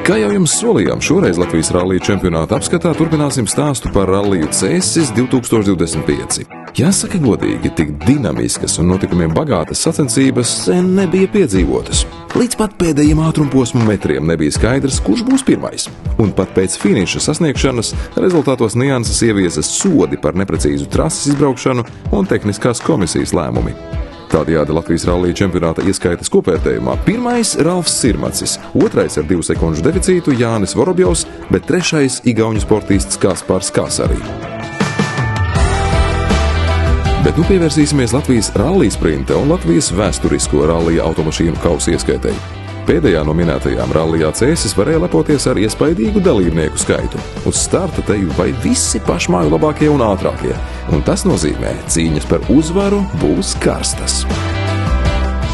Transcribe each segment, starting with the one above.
Kā jau jums solījām, šoreiz Latvijas rallija čempionāta apskatā turpināsim stāstu par ralliju Cēsis 2025. Jāsaka godīgi, tik dinamiskas un notikumiem bagātas sacensības sen nebija piedzīvotas. Līdz pat pēdējiem ātrumposmu metriem nebija skaidrs, kurš būs pirmais. Un pat pēc finiša sasniegšanas rezultātos nianses ieviesas sodi par neprecīzu trases izbraukšanu un tehniskās komisijas lēmumi. Tādējādi Latvijas rallija čempionāta ieskaitas kopvērtējumā pirmais Ralfs Sirmacis, otrais ar 2 sekundžu deficītu Jānis Vorobjovs, bet trešais igauņu sportists Kaspars Kasarī. Bet nu pievērsīsimies Latvijas rallija sprinta un Latvijas vēsturisko rallija automašīnu kausa ieskaitei. Pēdējā no minētajām rallijā Cēsis varēja lepoties ar iespaidīgu dalībnieku skaitu. Uz starta te vai visi pašmāju labākie un ātrākie, un tas nozīmē, cīņas par uzvaru būs karstas.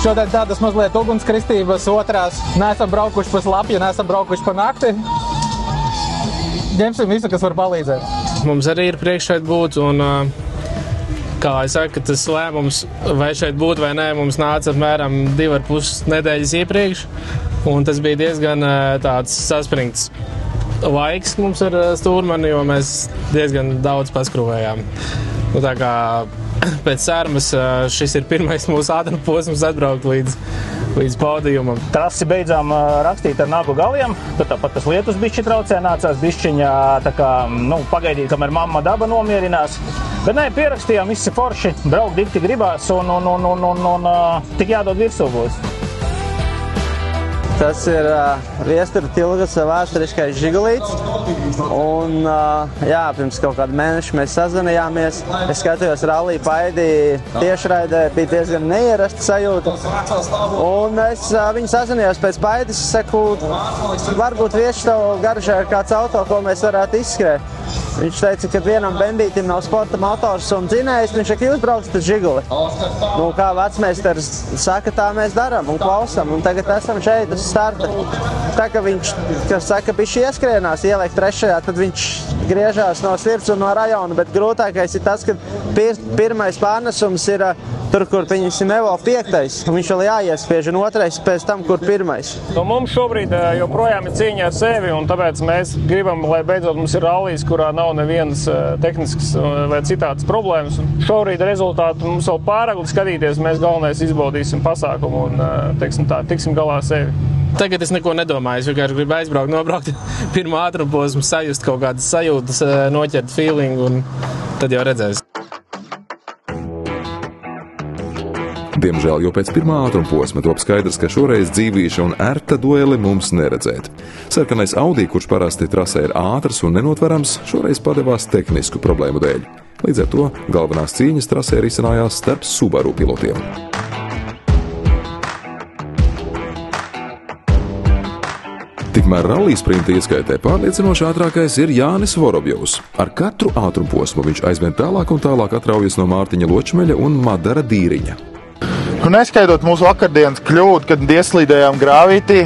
Šodien tādas mazliet ugunskristības otrās. Neesam braukuši pa slapju, neesam braukuši pa nakti. Ņemsim visu, kas var palīdzēt. Mums arī ir priekš šeit būt, un kā es saku, tas lēmums, vai šeit būt vai nē, mums nāca apmēram 2,5 nedēļas iepriekš, un tas bija diezgan tāds saspringts laiks mums ar stūrmani, jo mēs diezgan daudz paskrūvējām. Nu, tā kā pēc sarmas šis ir pirmais mūsu ātrumposms atbraukt līdz pódiumam. Trasi beidzām rakstīt ar nagu galiem, tad tāpat tas lietus bišķi traucē, nācās bišķiņā tā kā, pagaidīt, kamēr mamma daba nomierinās. Bet nē, pierakstījām, visi forši, braukt dikti gribās un tik jādod virsū būs. Tas ir Viestura Tilgas vēsturiskais žigulīts. Un, pirms kaut kādu mēnešu mēs sazvanījāmies. Es skatījos rallija paidi tiešraidē, bija diezgan neierasta sajūta. Un es viņu sazvanījos pēc paides, saku, varbūt vieši tev garažā ir kāds auto, ko mēs varētu izskrēt. Viņš teica, ka vienam bendītim nav sporta motors un dzinējs, viņš saka, jūs braucat uz žiguli. Kā vecmeistars saka, tā mēs darām un klausam, un tagad esam šeit uz starta. Tā, ka viņš, kas saka, bišķi ieskrienās, ieliek trešajā, tad viņš griežās no sirds un no rajona, bet grūtākais ir tas, ka pirmais pārnesums ir tur, kur pieņemsim Evo 5. Viņš vēl jāiespiež, un otrais pēc tam, kur pirmais. Mums šobrīd joprojām ir cīņa ar sevi, un tāpēc mēs gribam, lai beidzot mums ir rallijs, kurā nav nevienas tehniskas vai citādas problēmas. Šobrīd rezultātu mums vēl pāragli skatīties, mēs galvenais izbaudīsim pasākumu un, tiksim galā ar sevi. Tagad es neko nedomāju, es vienkārši gribu aizbraukt, nobraukt pirmo ātrumposmu, sajust kaut kādas sajūtas, noķert feelingu, un tad jau redzēs. Diemžēl jau pēc pirmā ātrumposma top skaidrs, ka šoreiz dzīvīša un ērta dueli mums neredzēt. Sarkanais Audi, kurš parasti trasē ir ātrs un nenotverams, šoreiz padevās tehnisku problēmu dēļ. Līdz ar to galvenās cīņas trasē risinājās starp Subaru pilotiem. Tikmēr rallija sprinta ieskaitē pārliecinoši ātrākais ir Jānis Vorobjovs. Ar katru ātrumposmu viņš aizvien tālāk un tālāk atraujas no Mārtiņa Ločmeļa un Madara Dīriņa. Neskaidot mūsu vakardienas kļūdu, kad ieslīdējām grāvītī,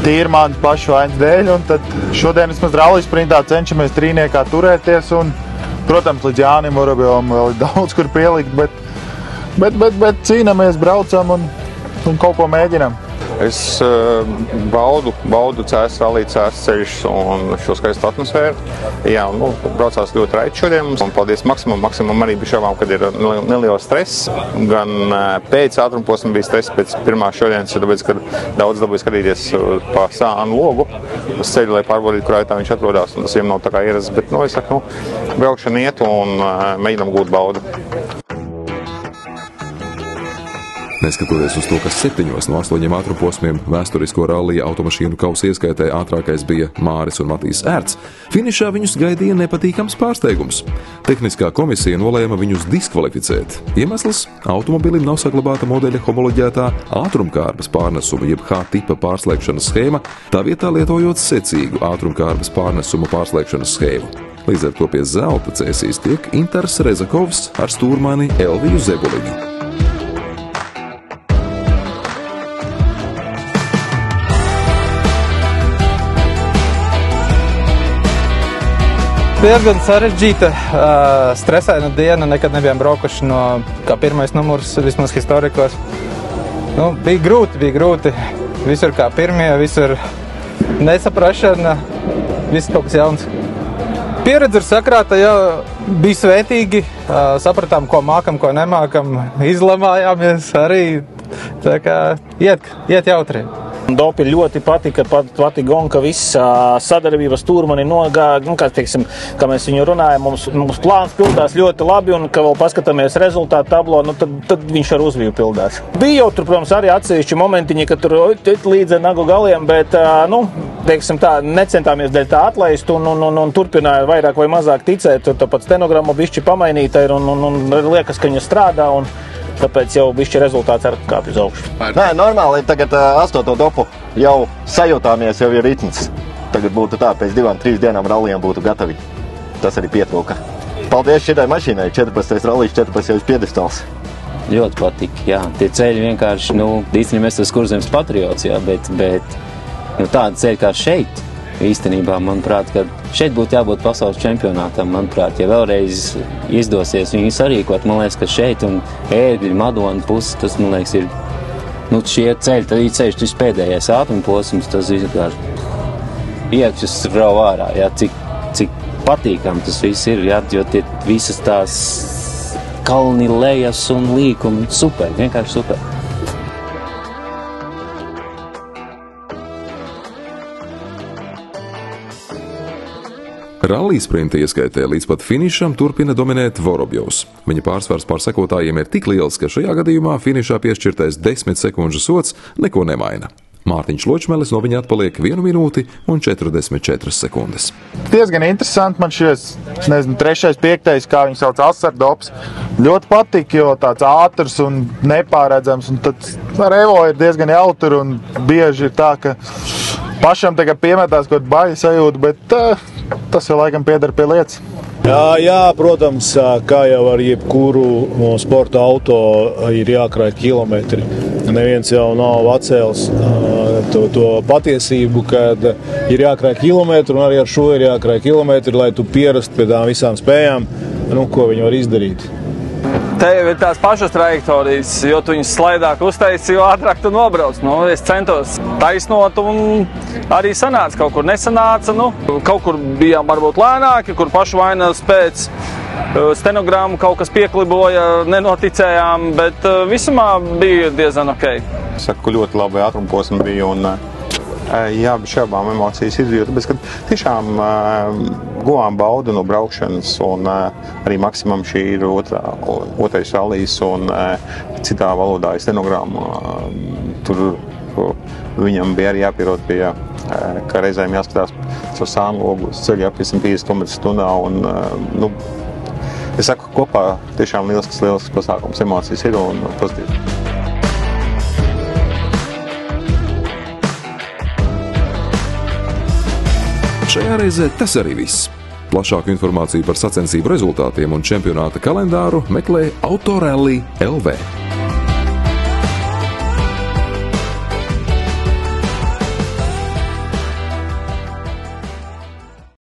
tīri mani pašu vainas dēļ, un tad šodien vismaz rallija sprintā cenšamies trīniekā turēties, un, protams, līdz Jānim Vorobjovam vēl ir daudz, kur pielikt, bet cīnamies, braucam un kaut ko mēģinam. Es baudu Cēsis rallija, Cēsis ceļš un šo skaistu atmosfēru. Jā, braucās ļoti raiti šodien mums. Un paldies Maksimam. Maksimam arī bija šaubām, kad ir neliels stress. Gan pēc ātrumposma bija stress pēc pirmā šodienas, tāpēc, kad daudz dabūja skatīties pa sānu logu uz ceļu, lai pārbaudītu, kurā vietā viņš atrodas. Un tas viņam nav tā kā ierasts, bet, es saku, braukšana iet un mēģinam gūt baudu. Neskatoties uz to, ka 7 no 8 ātrumposmiem vēsturisko rallija automašīnu kausa ieskaitē ātrākais bija Māris un Matīs Ērts, finišā viņus gaidīja nepatīkams pārsteigums. Tehniskā komisija nolēma viņus diskvalificēt. Iemesls – automobilim nav saglabāta modeļa homoloģētā ātrumkārbas pārnesuma jeb H-tipa pārslēgšanas schēma, tā vietā lietojot secīgu ātrumkārbas pārnesuma pārslēgšanas schēmu. Līdz ar to pie zelta cēsīs tiek Intars Rezakovs ar stūrmani Elviju Zebuliņu. Diezgan sarežģīta, stresēna diena, nekad nebijām braukuši kā pirmais numurs, vismaz historikos. Nu, bija grūti. Visur kā pirmie, visur nesaprašana, viss kaut kas jauns. Pieredze ir sakrāta, jā, bija svētīgi, sapratām, ko mākam, ko nemākam, izlamājāmies arī, tā kā iet jautri. Dopi ļoti patika Gonka, viss sadarbības turmani nogāja, kā mēs viņu runājam, mums plāns pildās ļoti labi, un, ka vēl paskatāmies rezultātu tablo, tad viņš ar uzviju pildās. Bija jau tur, protams, arī atsevišķi momentiņi, ka tur līdz nagu galiem, bet, necentāmies dēļ tā atlaist, un turpināja vairāk vai mazāk ticēt, tāpat stenogrammu bišķi pamainīta ir, un liekas, ka viņa strādā, un tāpēc jau bišķi rezultāts ar kāpju uz augšu. Nē, normāli tagad 8. dopu jau sajūtāmies, jau ir ritms. Tagad būtu tā, pēc 2-3 dienām rallijām būtu gatavi. Tas arī pietrūka. Paldies šitai mašīnai, 14. rallijs, 14. piedestāls. Ļoti patika, jā. Tie ceļi vienkārši, īstenībā mēs tas Kurzemes patriots, jā, bet tāda ceļa kā šeit, īstenībā, manuprāt, ka šeit būtu jābūt pasaules čempionātam, manuprāt, ja vēlreiz izdosies viņu sarīkot, man liekas, ka šeit un Ērgļi, Madona puses, tas, man liekas, ir, šie ceļi, tad ir ceļš, tas pēdējais ātruma posms, tas vienkārši iekšas rau ārā, jā, cik patīkam tas viss ir, jā, jo tie visas tās kalni lejas un līkumi, super, vienkārši super. Rallija sprinta ieskaitē līdz pat finišam turpina dominēt Vorobjovs. Viņa pārsvars pār sekotājiem ir tik liels, ka šajā gadījumā finišā piešķirtais 10 sekundžu sods neko nemaina. Mārtiņš Ločmelis no viņa atpaliek 1 minūti un 44 sekundes. Diezgan interesanti man šies, 3., 5., kā viņi sauc, asardops. Ļoti patīk, jo tāds ātrs un nepārredzams, un tad ar Evo ir diezgan jautri, un bieži ir tā, ka pašam tagad piemetās kaut baļu sajūtu, bet tas jau laikam pieder pie lietas. Jā, protams, kā jau ar jebkuru sporta auto ir jākrāj kilometri. Neviens jau nav atcēlis to patiesību, kad ir jākrāj kilometri, un arī ar šo ir jākrāj kilometri, lai tu pierastu pie tām visām spējām, ko viņi var izdarīt. Tev ir tās pašas trajektorijas, jo tu viņus slaidāk uztaisi, jo ātrāk tu nobrauc. Es centos taisnot, un arī sanāca, kaut kur nesanāca. Kaut kur bijām varbūt lēnāki, kur pašu vainas pēc stenogrammu kaut kas piekliboja, nenoticējām, bet visumā bija diezgan ok. Saku, ļoti labi ātrumposmi bija, un jā, bez šābām emocijas izjūta, bet kad tiešām guvām baudu no braukšanas, un arī maksimum šī ir otrais rallijs, un citā valodā ir stenogramma. Tur viņam bija arī jāpierod pie, ka reizēm jāskatās caur sānu logu uz ceļu ap 150 km/h, un es saku, kopā tiešām lielisks pasākums, emocijas ir un pozitīvi. Šajā reizē tas arī viss. Plašāku informāciju par sacensību rezultātiem un čempionāta kalendāru meklē Autorally LV.